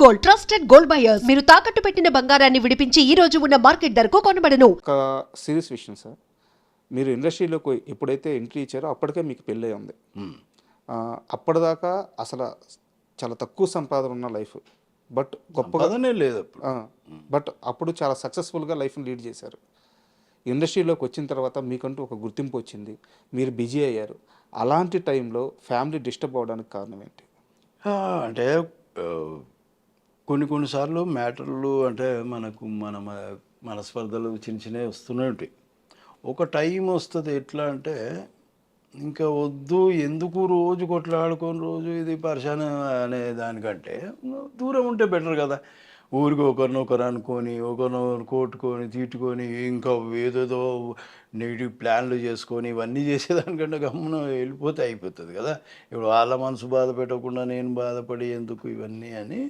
Gold, trusted gold buyers. మీరు తాకట్టు పెట్టిన బంగారాన్ని విడిపించి ఈ రోజు ఉన్న మార్కెట్ ధరకు కొనబడను. ఒక సీరియస్ విషయం సార్, మీరు ఇండస్ట్రీలోకి ఎప్పుడైతే ఎంట్రీ ఇచ్చారో అప్పటికే మీకు పెళ్ళి ఉంది. అప్పటిదాకా అసలు చాలా తక్కువ సంపాదన ఉన్న లైఫ్, బట్ గొప్పగానే లేదు. బట్ అప్పుడు చాలా సక్సెస్ఫుల్గా లైఫ్ని లీడ్ చేశారు. ఇండస్ట్రీలోకి వచ్చిన తర్వాత మీకంటూ ఒక గుర్తింపు వచ్చింది, మీరు బిజీ అయ్యారు. అలాంటి టైంలో ఫ్యామిలీ డిస్టర్బ్ అవ్వడానికి కారణం ఏంటి? అంటే కొన్నిసార్లు మ్యాటర్లు అంటే మనస్పర్ధలు చిన్న చిన్నవి వస్తూనే ఉంటాయి. ఒక టైం వస్తుంది ఎట్లా అంటే ఇంకా వద్దు, ఎందుకు రోజు కొట్లాడుకొని రోజు ఇది పరిశాన అనే దానికంటే దూరం ఉంటే బెటర్ కదా. ఊరికి ఒకరినొకరు అనుకొని ఒకరినొకరు కొట్టుకొని తిట్టుకొని ఇంకా ఏదేదో నెగిటివ్ ప్లాన్లు చేసుకొని ఇవన్నీ చేసేదానికంటే గమ్మున వెళ్ళిపోతే అయిపోతుంది కదా. ఇప్పుడు వాళ్ళ మనసు బాధ పెట్టకుండా నేను బాధపడి ఎందుకు ఇవన్నీ అని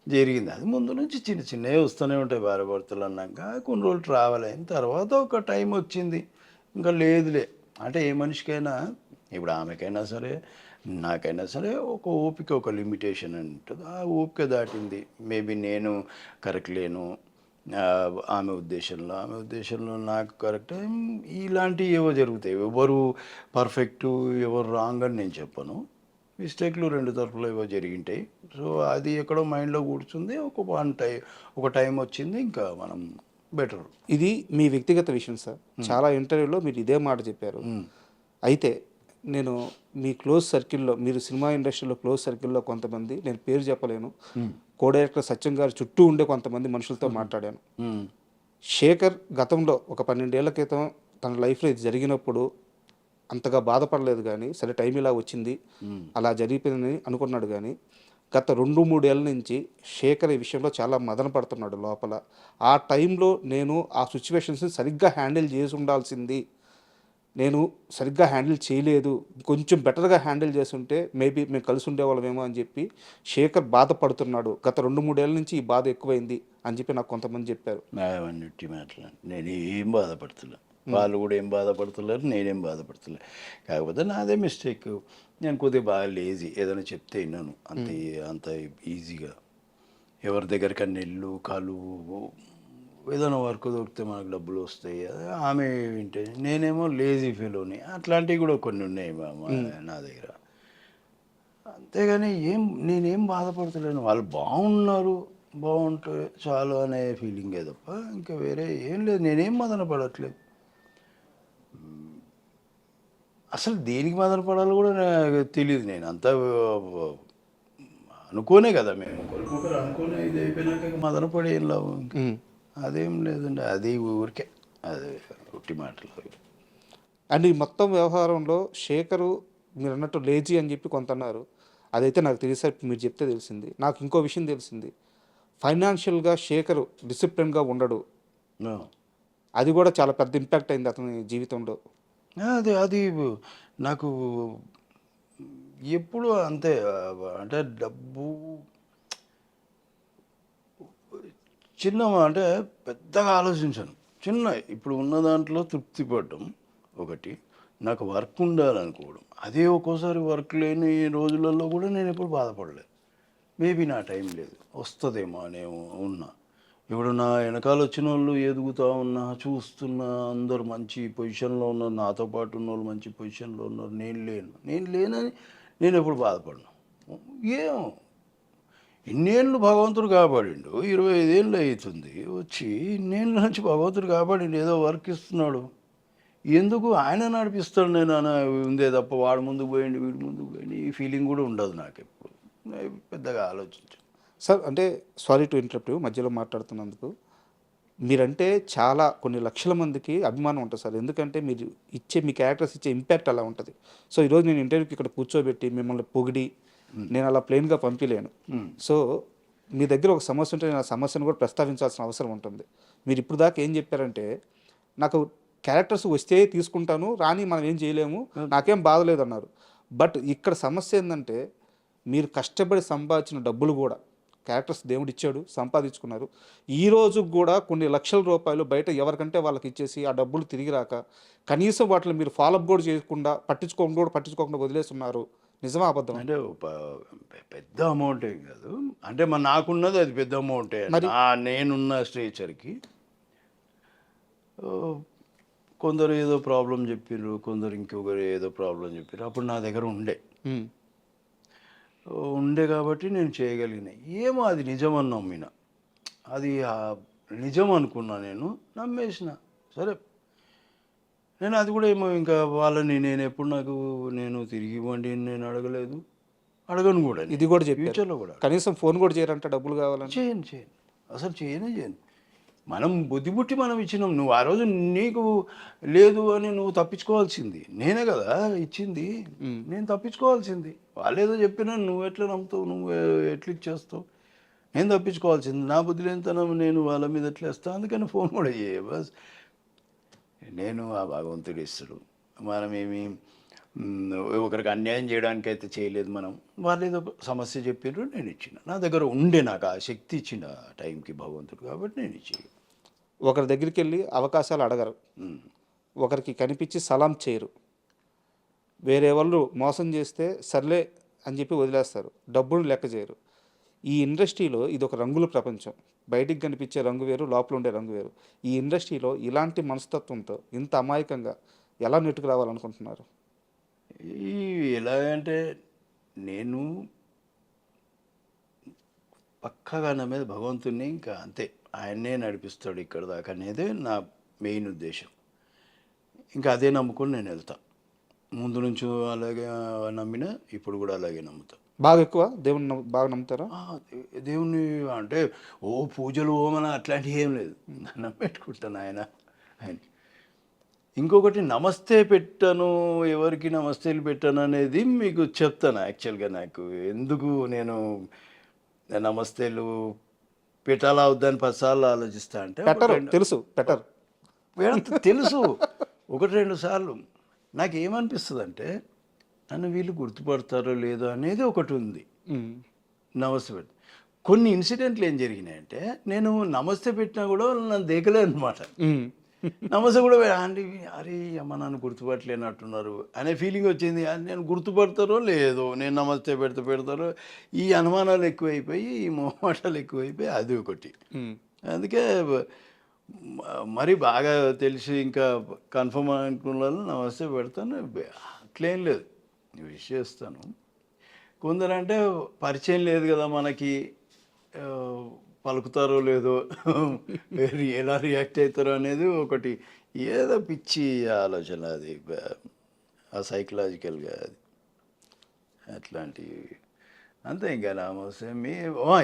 జరిగింది. అది ముందు నుంచి చిన్న చిన్నవి వస్తూనే ఉంటాయి. భార్యాభర్తలు అన్నాక కొన్ని రోజులు ట్రావెల్ అయిన తర్వాత ఒక టైం వచ్చింది, ఇంకా లేదులే అంటే ఏ మనిషికైనా, ఇప్పుడు ఆమెకైనా సరే నాకైనా సరే ఒక ఓపిక, ఒక లిమిటేషన్ ఉంటుంది. ఆ ఓపిక దాటింది. మేబీ నేను కరెక్ట్ లేను ఆమె ఉద్దేశంలో నాకు కరెక్ట్. ఇలాంటివి ఏవో జరుగుతాయి. ఎవరు పర్ఫెక్టు ఎవరు రాంగ్ అని నేను చెప్పను. మిస్టేక్లు రెండు తరపులో ఏవో జరిగింటాయి. సో అది ఎక్కడో మైండ్లో కూర్చుంది. ఒక టైం వచ్చింది, ఇంకా మనం బెటర్. ఇది మీ వ్యక్తిగత విషయం సార్. చాలా ఇంటర్వ్యూలో మీరు ఇదే మాట చెప్పారు. అయితే నేను మీ క్లోజ్ సర్కిల్లో, మీరు సినిమా ఇండస్ట్రీలో క్లోజ్ సర్కిల్లో కొంతమంది, నేను పేరు చెప్పలేను, కో డైరెక్టర్ సత్యం గారు చుట్టూ ఉండే కొంతమంది మనుషులతో మాట్లాడాను. శేఖర్ గతంలో ఒక 12 ఏళ్ల క్రితం తన లైఫ్లో ఇది జరిగినప్పుడు అంతగా బాధపడలేదు, కానీ సరే టైం ఇలా వచ్చింది అలా జరిగిపోయిందని అనుకున్నాడు. కానీ గత 2-3 ఏళ్ళ నుంచి శేఖర్ ఈ విషయంలో చాలా మదన పడుతున్నాడు లోపల. ఆ టైంలో నేను ఆ సిచ్యువేషన్స్ని సరిగ్గా హ్యాండిల్ చేసి ఉండాల్సింది, నేను సరిగ్గా హ్యాండిల్ చేయలేదు, కొంచెం బెటర్గా హ్యాండిల్ చేస్తుంటే మేబీ మేము కలిసి ఉండేవాళ్ళమేమో అని చెప్పి శేఖర్ బాధపడుతున్నాడు. గత 2-3 ఏళ్ళ నుంచి ఈ బాధ ఎక్కువైంది అని చెప్పి నాకు కొంతమంది చెప్పారు. అవన్నీ మాట్లాడి నేను ఏం బాధపడుతున్నా, వాళ్ళు కూడా ఏం బాధపడుతున్నారు, నేనేం బాధపడుతున్నా. కాకపోతే నాదే మిస్టేక్. నేను కొద్దిగా బాగా లేజీ, ఏదైనా చెప్తే విన్నాను అంత ఈజీగా. ఎవరి దగ్గరికన్నా నెల్లు కాలు ఏదైనా వర్క్ దొరికితే మనకు డబ్బులు వస్తాయి, ఆమె వింటే నేనేమో లేజీ ఫీల్ని. అట్లాంటివి కూడా కొన్ని ఉన్నాయి నా దగ్గర. అంతేగాని నేనేం బాధపడతలేను. వాళ్ళు బాగుంటే చాలు అనే ఫీలింగే తప్ప ఇంకా వేరే ఏం లేదు. నేనేం మదన పడట్లేదు. అసలు దేనికి మదన పడాలో కూడా నాకు తెలియదు. నేను అంతా అనుకోనే కదా, మేము ఒకరికొకరు అనుకోనే ఇది అయిపోయినాక మదన పడి ఏం లాభం. అదేం లేదండి, అది ఊరికే అది ఉట్టి మాటలు. అండ్ ఈ మొత్తం వ్యవహారంలో శేఖరు మీరు అన్నట్టు లేజీ అని చెప్పి కొంత అన్నారు. అదైతే నాకు తెలిసేది మీరు చెప్తే తెలిసింది. నాకు ఇంకో విషయం తెలిసింది, ఫైనాన్షియల్గా శేఖరు డిసిప్లిన్గా ఉండడు. అది కూడా చాలా పెద్ద ఇంపాక్ట్ అయింది అతని జీవితంలో. అది నాకు ఎప్పుడు అంతే. అంటే డబ్బు అంటే పెద్దగా ఆలోచించాను. ఇప్పుడు ఉన్న దాంట్లో తృప్తి పడడం ఒకటి, నాకు వర్క్ ఉండాలనుకోవడం. అదే ఒక్కోసారి వర్క్ లేని రోజులలో కూడా నేను ఎప్పుడు బాధపడలేదు. మేబీ నా టైం లేదు, వస్తుందేమో అనే ఉన్నా. ఇప్పుడు నా వెనకాల వచ్చిన వాళ్ళు ఎదుగుతూ ఉన్నా, చూస్తున్నా, అందరు మంచి పొజిషన్లో ఉన్నారు, నాతో పాటు ఉన్న వాళ్ళు మంచి పొజిషన్లో ఉన్నారు, నేను లేనని నేను ఎప్పుడు బాధపడను. ఏమో ఇన్నేళ్ళు భగవంతుడు కాపాడిండు, 25 ఏళ్ళు అవుతుంది వచ్చి, ఇన్నేళ్ళ నుంచి భగవంతుడు కాపాడిండు, ఏదో వర్క్ ఇస్తున్నాడు, ఎందుకు ఆయన నడిపిస్తాడు నేను అని ఉందే తప్ప వాడు ముందుకు పోయిండు వీడు ముందుకు పోయిండు ఈ ఫీలింగ్ కూడా ఉండదు నాకు ఎప్పుడు. పెద్దగా ఆలోచించు సార్. అంటే సారీ టు ఇంటరప్ట్, మధ్యలో మాట్లాడుతున్నందుకు. మీరంటే చాలా కొన్ని లక్షల మందికి అభిమానం ఉంటుంది సార్. ఎందుకంటే మీరు మీ క్యారెక్టర్స్ ఇచ్చే ఇంపాక్ట్ అలా ఉంటుంది. సో ఈరోజు నేను ఇంటర్వ్యూకి ఇక్కడ కూర్చోబెట్టి మిమ్మల్ని పొగిడి నేను అలా ప్లెయిన్గా పంపించలేను. సో మీ దగ్గర ఒక సమస్య ఉంటే నేను ఆ సమస్యను కూడా ప్రస్తావించాల్సిన అవసరం ఉంటుంది. మీరు ఇప్పుడు దాకా ఏం చెప్పారంటే, నాకు క్యారెక్టర్స్ వస్తే తీసుకుంటాను, రాని మనం ఏం చేయలేము, నాకేం బాధలేదు అన్నారు. బట్ ఇక్కడ సమస్య ఏంటంటే, మీరు కష్టపడి సంపాదించిన డబ్బులు కూడా, క్యారెక్టర్స్ దేవుడు ఇచ్చాడు, సంపాదించుకున్నారు, ఈ రోజు కూడా కొన్ని లక్షల రూపాయలు బయట ఎవరికంటే వాళ్ళకి ఇచ్చేసి ఆ డబ్బులు తిరిగి రాక కనీసం వాటిని మీరు ఫాలోఅప్ కూడా చేయకుండా పట్టించుకోకుండా వదిలేస్తున్నారు. నిజమా అబద్ధం? అంటే పెద్ద అమౌంట్ ఏం కాదు, అంటే నాకున్నది అది పెద్ద అమౌంటే. నేనున్న స్ట్రేచర్కి కొందరు ఏదో ప్రాబ్లం చెప్పారు, కొందరు ఇంకొకరు ఏదో ప్రాబ్లం చెప్పారు. అప్పుడు నా దగ్గర ఉండే కాబట్టి నేను చేయగలిగిన. ఏమో అది నిజమని నమ్మిన, అది నిజం అనుకున్నా, నేను నమ్మేసిన. సరే, నేను అది కూడా ఏమో ఇంకా వాళ్ళని నేను ఎప్పుడు నేను తిరిగి ఇవ్వండి నేను అడగలేదు, అడగను కూడా. ఇది కూడా చెప్పారు, ఫ్యూచర్లో కూడా కనీసం ఫోన్ కూడా చేయరంట డబ్బులు కావాలని. చేయను, అసలు చేయను. మనం బుద్ధి పుట్టి మనం ఇచ్చినాం. నువ్వు ఆ రోజు నీకు లేదు అని నువ్వు తప్పించుకోవాల్సింది, నేనే కదా ఇచ్చింది, నేను తప్పించుకోవాల్సింది. వాళ్ళు ఏదో చెప్పినా నువ్వు ఎట్లా నమ్ముతావు, నువ్వు ఎట్లా ఇచ్చేస్తావు? నేను తప్పించుకోవాల్సింది. నా బుద్ధి లేనితనం నేను వాళ్ళ మీద ఎట్లా వేస్తాను. అందుకని ఫోన్ కూడా బస్. నేను ఆ భగవంతుడు ఇస్తాడు. మనమేమి ఒకరికి అన్యాయం చేయడానికి అయితే చేయలేదు. వాళ్ళు ఏదో సమస్య చెప్పారు, నేను ఇచ్చిన. నా దగ్గర నాకు ఆ శక్తి ఇచ్చిన టైంకి భగవంతుడు, కాబట్టి నేను ఇచ్చేది. ఒకరి దగ్గరికి వెళ్ళి అవకాశాలు అడగరు, ఒకరికి కనిపించి సలాం చేయరు, వేరే వాళ్ళు మోసం చేస్తే సర్లే అని చెప్పి వదిలేస్తారు, డబ్బులు లెక్క చేయరు. ఈ ఇండస్ట్రీలో ఇది ఒక రంగుల ప్రపంచం. బయటికి కనిపించే రంగు వేరు, లోపల ఉండే రంగు వేరు. ఈ ఇండస్ట్రీలో ఇలాంటి మనస్తత్వంతో ఇంత అమాయకంగా ఎలా నెట్టుకు రావాలనుకుంటున్నారు? ఎలాగంటే నేను పక్కగా నా మీద భగవంతుడిని ఇంకా అంతే, ఆయన్నే నడిపిస్తాడు ఇక్కడ దాకా అనేది నా మెయిన్ ఉద్దేశం. ఇంకా అదే నమ్ముకొని నేను వెళ్తా. ముందు నుంచి అలాగే నమ్మిన, ఇప్పుడు కూడా అలాగే నమ్ముతా. బాగా ఎక్కువ దేవుని బాగా నమ్ముతారా? దేవుని అంటే పూజలు ఓమన అట్లాంటివి ఏం లేదు, దండం పెట్టుకుంటాను ఆయన. ఇంకొకటి నమస్తే పెట్టాను, ఎవరికి నమస్తేలు పెట్టాను అనేది మీకు చెప్తాను. యాక్చువల్గా నాకు ఎందుకు నేను నమస్తేలు పెట్టాలా వద్దని 10 సార్లు ఆలోచిస్తా అంటే తెలుసు తెలుసు 1-2 సార్లు నాకు ఏమనిపిస్తుంది అంటే నన్ను వీళ్ళు గుర్తుపడతారో లేదో అనేది ఒకటి ఉంది. నమస్తే పెట్టి కొన్ని ఇన్సిడెంట్లు ఏం జరిగినాయంటే నేను నమస్తే పెట్టినా కూడా నన్ను దేకలే అనమాట. నమస్తే కూడా అండి అరే అమ్మ నన్ను గుర్తుపట్టలేనట్టున్నారు అనే ఫీలింగ్ వచ్చింది. నేను గుర్తుపడతారో లేదో, నేను నమస్తే పెడతారో, ఈ అనుమానాలు ఎక్కువైపోయి, ఈ మొహమాటాలు ఎక్కువైపోయి, అది ఒకటి. అందుకే మరి బాగా తెలిసి ఇంకా కన్ఫర్మ్ అనుకున్న నమస్తే పెడతాను, అట్లేం లేదు, విష్ చేస్తాను. కొందరంటే పరిచయం లేదు కదా మనకి, పలుకుతారో లేదో, ఎలా రియాక్ట్ అవుతారో అనేది ఒకటి, ఏదో పిచ్చి ఆలోచన అది, ఆ సైకలాజికల్గా అది అట్లాంటివి అంతే. ఇంకా నమస్తే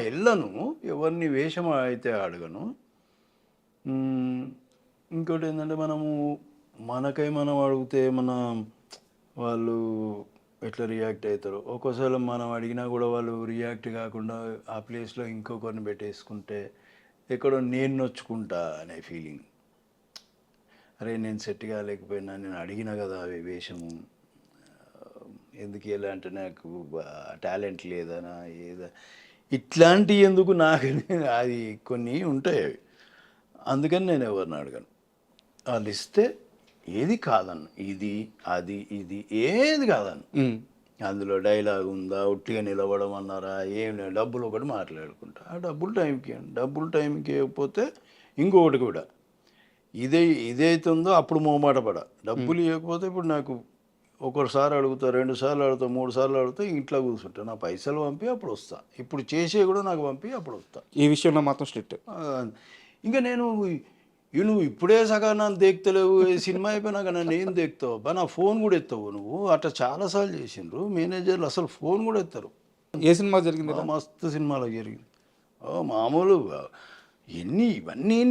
వెళ్ళను, ఎవరిని వేషం అయితే అడగను. ఇంకోటి ఏంటంటే మనకై మనం అడిగితే వాళ్ళు ఎట్లా రియాక్ట్ అవుతారు. ఒక్కోసారి మనం అడిగినా కూడా వాళ్ళు రియాక్ట్ కాకుండా ఆ ప్లేస్లో ఇంకొకరిని పెట్టేసుకుంటే ఎక్కడో నేను నొచ్చుకుంటా అనే ఫీలింగ్. అరే నేను సెట్ కాలేకపోయినా, నేను అడిగినా కదా అవి వేషము, ఎందుకు ఎలా అంటే నాకు టాలెంట్ లేదనా ఏదా, ఇట్లాంటివి ఎందుకు నాకు, అది కొన్ని ఉంటాయి అవి. అందుకని నేను ఎవరిని అడగను. వాళ్ళు ఇస్తే ఏది కాదన్ను, ఇది అది ఇది ఏది కాదన్ను. అందులో డైలాగ్ ఉందా, ఉట్టిగా నిలబడం అన్నారా, ఏం లేదు, డబ్బులు ఒకటి మాట్లాడుకుంటా. ఆ డబ్బులు టైంకి ఇవ్వకపోతే ఇంకొకటి కూడా ఇదైతుందో అప్పుడు మొహమాట పడ. డబ్బులు ఇవ్వకపోతే ఇప్పుడు నాకు ఒకసారి అడుగుతా, 2 సార్లు అడుగుతా, 3 సార్లు అడుగుతా, ఇంట్లో కూర్చుంటా. నా పైసలు పంపి అప్పుడు వస్తా, ఇప్పుడు చేసే కూడా నాకు పంపి అప్పుడు వస్తా. ఈ విషయంలో మాత్రం స్ట్రిక్ట్. ఇంకా నువ్వు ఇప్పుడే సగా నన్ను దేక్తలేవు, సినిమా అయిపోయినాక నన్ను ఏం దేక్తావు బా, నా ఫోన్ కూడా ఎత్తావు నువ్వు. అట్లా చాలాసార్లు చేసిండ్రు మేనేజర్లు, అసలు ఫోన్ కూడా ఎత్తారు. ఏ సినిమా జరిగింది? మస్తు సినిమాలో జరిగింది. మామూలుగా ఇవన్నీ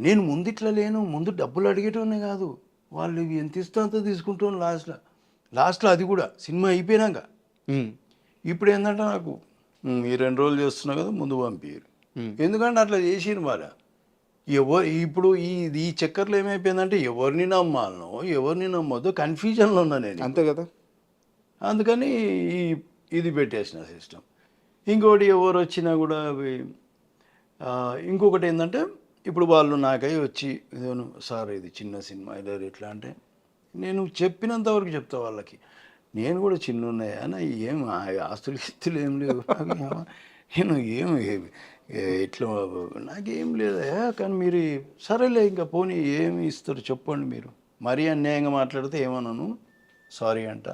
నేను ముందు లేను, ముందు డబ్బులు అడిగేటోనే కాదు, వాళ్ళు ఎంత ఇస్తా అంత తీసుకుంటాను లాస్ట్లో అది కూడా సినిమా అయిపోయినాక. ఇప్పుడు ఏంటంటే నాకు ఈ 2 రోజులు చేస్తున్నా కదా, ముందు పంపించారు. ఎందుకంటే అట్లా చేసిరు మరి. ఇప్పుడు ఈ చక్కర్లో ఏమైపోయిందంటే ఎవరిని నమ్మాలనో ఎవరిని నమ్మొద్దో కన్ఫ్యూజన్లో ఉన్నా నేను. అంతే కదా. అందుకని ఇది పెట్టేసిన సిస్టమ్. ఇంకోటి ఎవరు వచ్చినా కూడా ఇంకొకటి ఏంటంటే ఇప్పుడు వాళ్ళు నాకై వచ్చి సార్ ఇది చిన్న సినిమా ఇలా ఎట్లా అంటే నేను చెప్పినంతవరకు చెప్తా వాళ్ళకి. నేను కూడా చిన్న ఉన్నాయా అన్న ఏం ఆస్తులు గిస్తులు ఏం లేవు నేను ఎట్లా నాకేం లేదా కానీ మీరు సరేలే ఇంకా పోనీ ఏమి ఇస్తారు చెప్పండి మీరు మరీ అన్యాయంగా మాట్లాడితే ఏమన్నాను సారీ అంట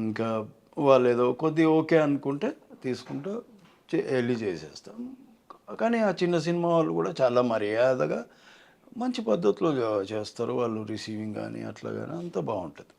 ఇంకా వాళ్ళు ఏదో కొద్దిగా ఓకే అనుకుంటే తీసుకుంటూ వెళ్ళి చేసేస్తాం కానీ ఆ చిన్న సినిమా వాళ్ళు కూడా చాలా మర్యాదగా మంచి పద్ధతిలో చేస్తారు వాళ్ళు రిసీవింగ్ కానీ అట్లా కానీ అంతా బాగుంటుంది